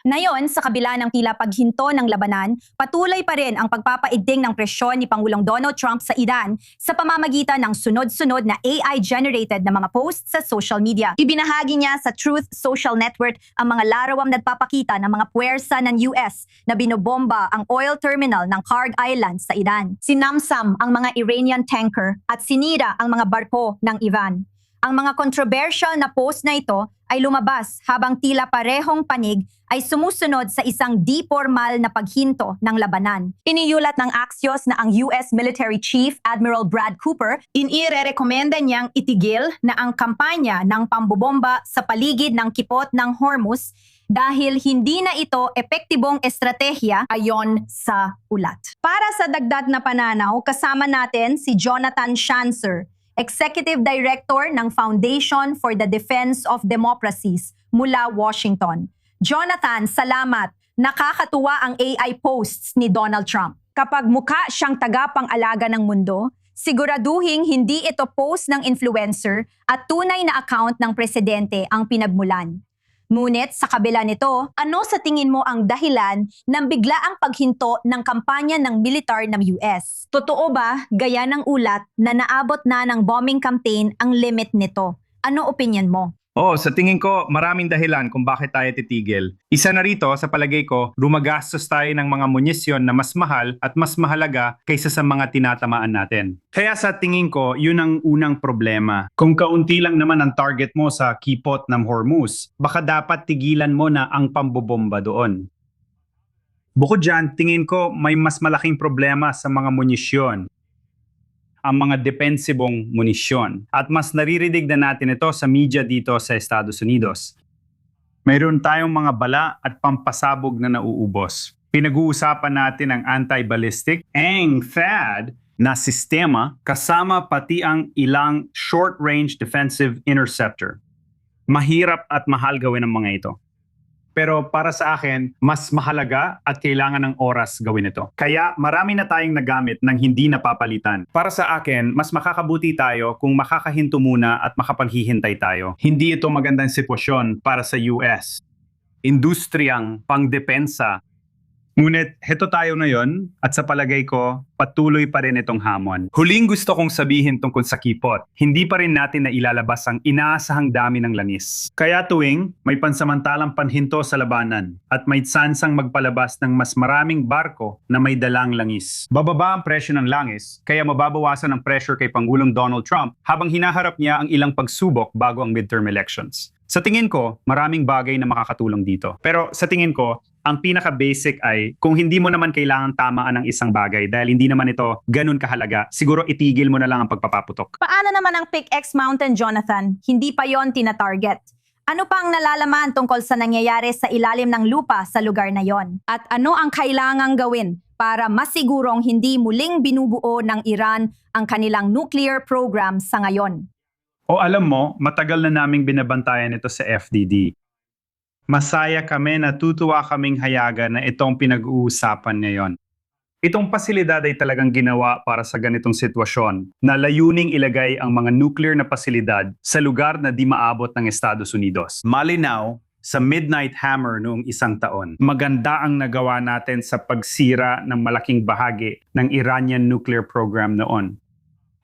Ngayon, sa kabila ng tila paghinto ng labanan, patuloy pa rin ang pagpapaigting ng presyon ni Pangulong Donald Trump sa Iran sa pamamagitan ng sunod-sunod na AI-generated na mga posts sa social media. Ibinahagi niya sa Truth Social Network ang mga larawang nagpapakita ng mga puwersa ng US na binobomba ang oil terminal ng Kharg Island sa Iran. Sinamsam ang mga Iranian tanker at sinira ang mga barko ng Iran. Ang mga controversial na post na ito ay lumabas habang tila parehong panig ay sumusunod sa isang di formal na paghinto ng labanan. Iniyulat ng Axios na ang US Military Chief Admiral Brad Cooper, inirerekomenda niyang itigil na ang kampanya ng pambobomba sa paligid ng kipot ng Hormuz dahil hindi na ito epektibong estratehiya ayon sa ulat. Para sa dagdag na pananaw, kasama natin si Jonathan Schanzer, Executive Director ng Foundation for the Defense of Democracies mula Washington. Jonathan, salamat. Nakakatuwa ang AI posts ni Donald Trump. Kapag mukha siyang tagapang-alaga ng mundo, siguraduhing hindi ito post ng influencer at tunay na account ng presidente ang pinagmulan. Ngunit sa kabila nito, ano sa tingin mo ang dahilan ng biglaang paghinto ng kampanya ng militar ng US? Totoo ba, gaya ng ulat, na naabot na ng bombing campaign ang limit nito? Ano opinion mo? Sa tingin ko, maraming dahilan kung bakit tayo titigil. Isa na rito, sa palagay ko, rumagastos tayo ng mga munisyon na mas mahal at mas mahalaga kaysa sa mga tinatamaan natin. Kaya sa tingin ko, yun ang unang problema. Kung kaunti lang naman ang target mo sa kipot ng Hormuz, baka dapat tigilan mo na ang pambobomba doon. Bukod dyan, tingin ko may mas malaking problema sa mga munisyon, ang mga depensibong munisyon. At mas naririnig na natin ito sa media dito sa Estados Unidos. Mayroon tayong mga bala at pampasabog na nauubos. Pinag-uusapan natin ang anti-ballistic THAAD na sistema kasama pati ang ilang short-range defensive interceptor. Mahirap at mahal gawin ang mga ito. Pero para sa akin, mas mahalaga at kailangan ng oras gawin ito. Kaya marami na tayong nagamit ng hindi napapalitan. Para sa akin, mas makakabuti tayo kung makakahinto muna at makapaghihintay tayo. Hindi ito magandang sitwasyon para sa US. Industriyang pangdepensa. Ngunit heto tayo ngayon at sa palagay ko, patuloy pa rin itong hamon. Huling gusto kong sabihin tungkol sa kipot, hindi pa rin natin na ilalabas ang inaasahang dami ng langis. Kaya tuwing may pansamantalang panhinto sa labanan at may tsansang magpalabas ng mas maraming barko na may dalang langis. Bababa ang presyo ng langis, kaya mababawasan ang pressure kay Pangulong Donald Trump habang hinaharap niya ang ilang pagsubok bago ang midterm elections. Sa tingin ko, maraming bagay na makakatulong dito. Pero sa tingin ko, ang pinaka-basic ay kung hindi mo naman kailangang tamaan ng isang bagay dahil hindi naman ito ganun kahalaga, siguro itigil mo na lang ang pagpapaputok. Paano naman ang PicX Mountain, Jonathan? Hindi pa yon tina-target. Ano pang nalalaman tungkol sa nangyayari sa ilalim ng lupa sa lugar na yon? At ano ang kailangang gawin para masigurong hindi muling binubuo ng Iran ang kanilang nuclear program sa ngayon? Alam mo, matagal na naming binabantayan ito sa FDD. Masaya kami, natutuwa kaming hayaga na itong pinag-uusapan ngayon. Itong pasilidad ay talagang ginawa para sa ganitong sitwasyon na layuning ilagay ang mga nuclear na pasilidad sa lugar na di maabot ng Estados Unidos. Malinaw, sa Midnight Hammer noong isang taon, maganda ang nagawa natin sa pagsira ng malaking bahagi ng Iranian nuclear program noon.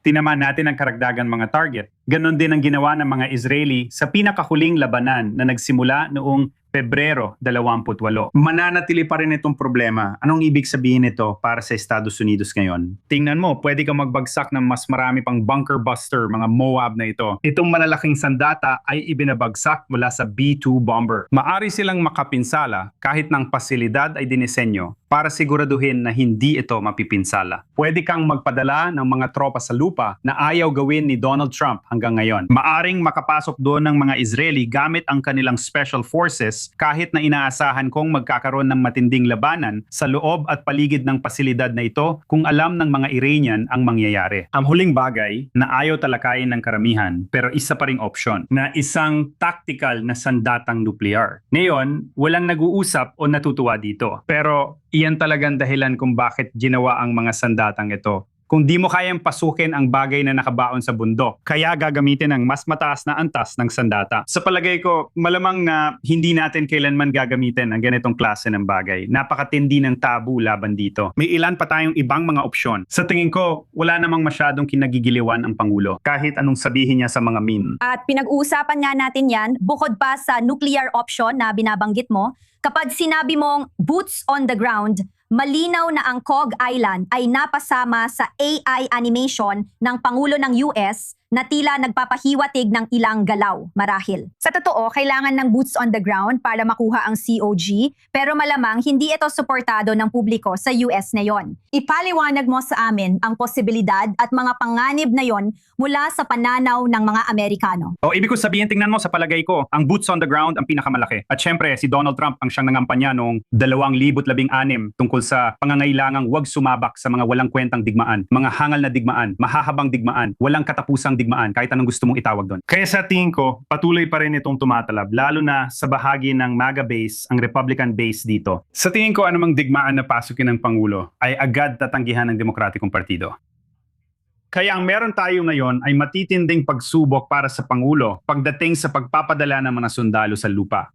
Tinamaan natin ang karagdagang mga target. Ganon din ang ginawa ng mga Israeli sa pinakahuling labanan na nagsimula noong Pebrero 28. Mananatili pa rin itong problema. Anong ibig sabihin nito para sa Estados Unidos ngayon? Tingnan mo, pwede kang magbagsak ng mas marami pang bunker buster, mga Moab na ito. Itong malalaking sandata ay ibinabagsak mula sa B-2 bomber. Maari silang makapinsala kahit ng pasilidad ay dinisenyo para siguraduhin na hindi ito mapipinsala. Pwede kang magpadala ng mga tropa sa lupa na ayaw gawin ni Donald Trump hanggang ngayon. Maaring makapasok doon ng mga Israeli gamit ang kanilang special forces kahit na inaasahan kong magkakaroon ng matinding labanan sa loob at paligid ng pasilidad na ito kung alam ng mga Iranian ang mangyayari. Ang huling bagay na ayaw talakayin ng karamihan pero isa pa ring opsyon na isang tactical na sandatang nuklear. Ngayon, walang nag-uusap o natutuwa dito. Pero iyan talagang dahilan kung bakit ginawa ang mga sandatang ito. kung di mo kayang pasukin ang bagay na nakabaon sa bundok. Kaya gagamitin ang mas mataas na antas ng sandata. Sa palagay ko, malamang na hindi natin kailanman gagamitin ang ganitong klase ng bagay. Napakatindi ng tabu laban dito. May ilan pa tayong ibang mga opsyon. Sa tingin ko, wala namang masyadong kinagigiliwan ang Pangulo, kahit anong sabihin niya sa mga meme. At pinag-uusapan nga natin yan, bukod pa sa nuclear option na binabanggit mo, kapag sinabi mong boots on the ground, malinaw na ang Cog Island ay napasama sa AI animation ng Pangulo ng US na tila nagpapahiwatig ng ilang galaw, marahil. Sa totoo, kailangan ng boots on the ground para makuha ang COG, pero malamang hindi ito suportado ng publiko sa US na yon. Ipaliwanag mo sa amin ang posibilidad at mga panganib na yon mula sa pananaw ng mga Amerikano. O ibig ko sabihin, tingnan mo sa palagay ko, ang boots on the ground ang pinakamalaki. At syempre, si Donald Trump ang siyang nangampanya noong 2016 tungkol sa pangangailangang huwag sumabak sa mga walang kwentang digmaan, mga hangal na digmaan, mahahabang digmaan, walang katapusang digmaan, kahit anong gusto mong itawag doon. Kaya sa tingin ko, patuloy pa rin itong tumatalab, lalo na sa bahagi ng MAGA base, ang Republican base dito. Sa tingin ko, anumang digmaan na pasukin ng Pangulo ay agad tatanggihan ng Demokratikong Partido. Kaya ang meron tayo ngayon ay matitinding pagsubok para sa Pangulo pagdating sa pagpapadala ng mga sundalo sa lupa.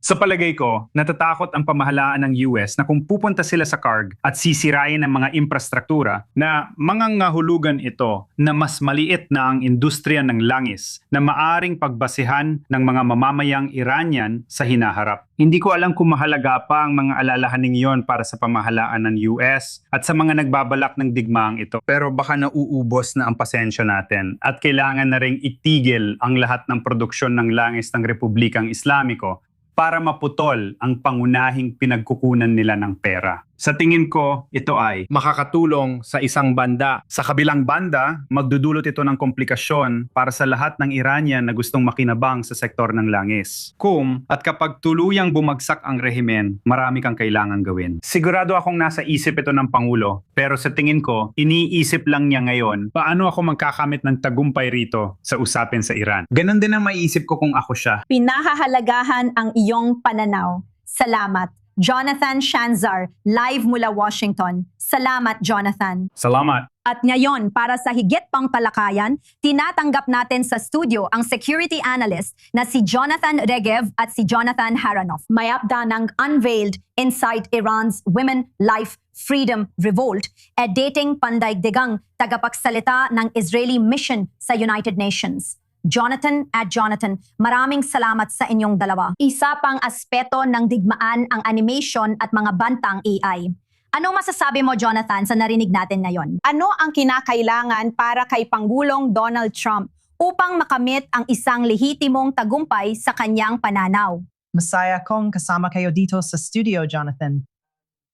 Sa palagay ko, natatakot ang pamahalaan ng US na kung pupunta sila sa CARG at sisirain ang mga infrastruktura na mangangahulugan ito na mas maliit na ang industriya ng langis na maaring pagbasihan ng mga mamamayang Iranian sa hinaharap. Hindi ko alam kung mahalaga pa ang mga alalahaning iyon para sa pamahalaan ng US at sa mga nagbabalak ng digmaang ito. Pero baka nauubos na ang pasensya natin at kailangan na ring itigil ang lahat ng produksyon ng langis ng Republikang Islamiko para maputol ang pangunahing pinagkukunan nila ng pera. Sa tingin ko, ito ay makakatulong sa isang banda. Sa kabilang banda, magdudulot ito ng komplikasyon para sa lahat ng Iranian na gustong makinabang sa sektor ng langis. Kung at kapag tuluyang bumagsak ang rehimen, marami kang kailangan gawin. Sigurado akong nasa isip ito ng Pangulo, pero sa tingin ko, iniisip lang niya ngayon paano ako magkakamit ng tagumpay rito sa usapin sa Iran. Ganon din ang maiisip ko kung ako siya. Pinahahalagahan ang iyong pananaw. Salamat. Jonathan Shanzar, live mula Washington. Salamat, Jonathan. Salamat. At ngayon, para sa higit pang talakayan, tinatanggap natin sa studio ang security analyst na si Jonathan Regev at si Jonathan Haranoff. May upda ng Unveiled Inside Iran's Women, Life, Freedom Revolt, dating pandaigdigang tagapagsalita ng Israeli mission sa United Nations. Jonathan at Jonathan, maraming salamat sa inyong dalawa. Isa pang aspeto ng digmaan ang animation at mga bantang AI. Anong masasabi mo, Jonathan, sa narinig natin ngayon? Ano ang kinakailangan para kay Pangulong Donald Trump upang makamit ang isang lehitimong tagumpay sa kanyang pananaw? Masaya kong kasama kayo dito sa studio, Jonathan.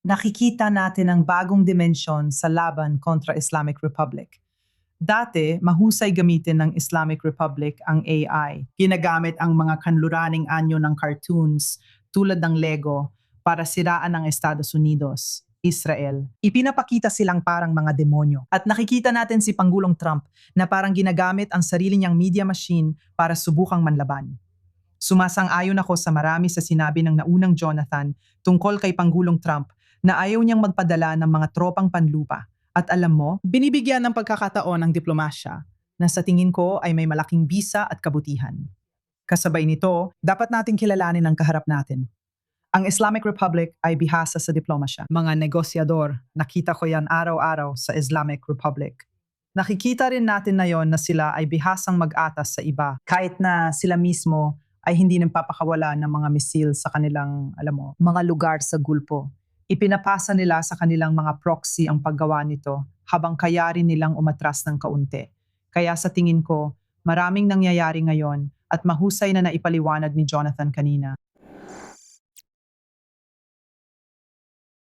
Nakikita natin ang bagong dimensyon sa laban kontra Islamic Republic. Dati, mahusay gamitin ng Islamic Republic ang AI. Ginagamit ang mga kanluraning anyo ng cartoons tulad ng Lego para siraan ang Estados Unidos, Israel. Ipinapakita silang parang mga demonyo. At nakikita natin si Pangulong Trump na parang ginagamit ang sarili niyang media machine para subukang manlaban. Sumasang-ayon ako sa marami sa sinabi ng naunang Jonathan tungkol kay Pangulong Trump na ayaw niyang magpadala ng mga tropang panlupa. At alam mo, binibigyan ng pagkakataon ng diplomasya na sa tingin ko ay may malaking bisa at kabutihan. Kasabay nito, dapat nating kilalanin ang kaharap natin. Ang Islamic Republic ay bihasa sa diplomasya. Mga negosyador, nakita ko yan araw-araw sa Islamic Republic. Nakikita rin natin na yon na sila ay bihasang mag-atas sa iba, kahit na sila mismo ay hindi nagpapakawala ng mga misil sa kanilang, mga lugar sa Gulpo. Ipinapasa nila sa kanilang mga proxy ang paggawa nito habang kaya rin nilang umatras ng kaunti. Kaya sa tingin ko, maraming nangyayari ngayon at mahusay na naipaliwanag ni Jonathan kanina.